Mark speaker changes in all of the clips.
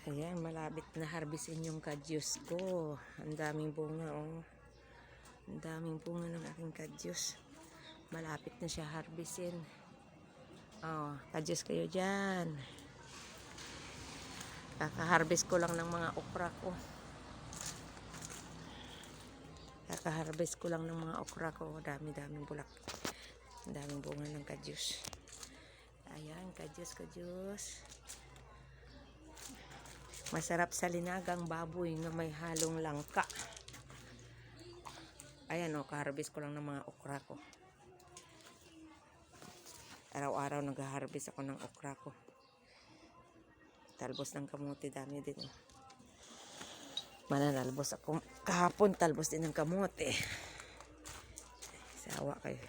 Speaker 1: Ayan, malapit na harvestin yung kadyus ko. Ang daming bunga, oh. Ang daming bunga ng aking kadyus. Malapit na siya harvestin. Oh, kadyus kayo dyan. Kaka-harvest ko lang ng mga okra ko. Kaka-harvest ko lang ng mga okra ko. Dami-daming bulak. Ang daming bunga ng kadyus. Ayan, kadyus. Masarap sa linagang baboy na may halong langka. Ayan o, kaharvest ko lang ng mga okra ko. Araw-araw nag-harvest ako ng okra ko. Talbos ng kamote, dami din. Mananalbos ako. Kahapon, talbos din ng kamote. Sawa kayo.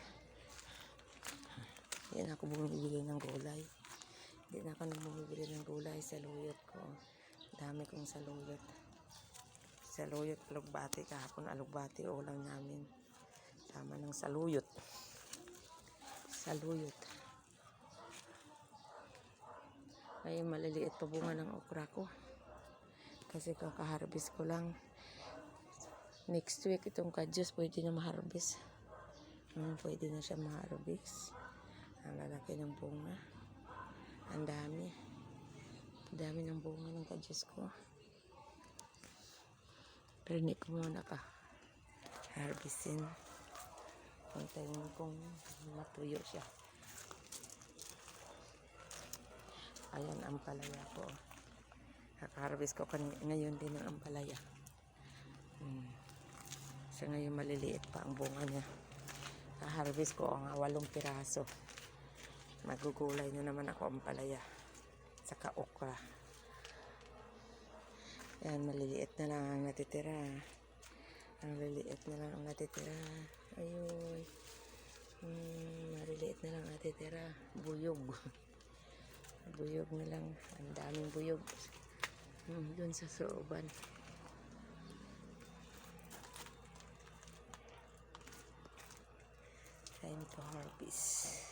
Speaker 1: Hindi na ako bumibili ng gulay. Hindi na ako bumibili ng gulay sa luyot ko. Dami kong saluyot. Saluyot, alugbati. Kahapon alugbati, ulam namin. Tama ng saluyot. Saluyot. Ay, maliliit pa bunga ng okra ko. Kasi kaka-harvest ko lang. Next week, itong kadyus pwede na ma-harvest. Pwede na siya ma-harvest. Ang lalaki ng bunga. Ang dami. Dami ng bunga ng kadyus ko. Pero hindi ko muna ka harvestin. Hintayin kong matuyo siya. Ayan ang ampalaya ko. Kaka-harvest ko ngayon din ng ampalaya. Sa ngayon maliliit pa ang bunga niya. Kaka-harvest ko ang 8 piraso. Magugulay na naman ako ampalaya. Saka okra. Yan, maliliit na lang ang natitira. Ang liliit na lang ang natitira. Ayun. Maliliit na lang natitira. Buyog. Buyog na lang. Ang daming buyog. Doon sa sooban. Time to harvest.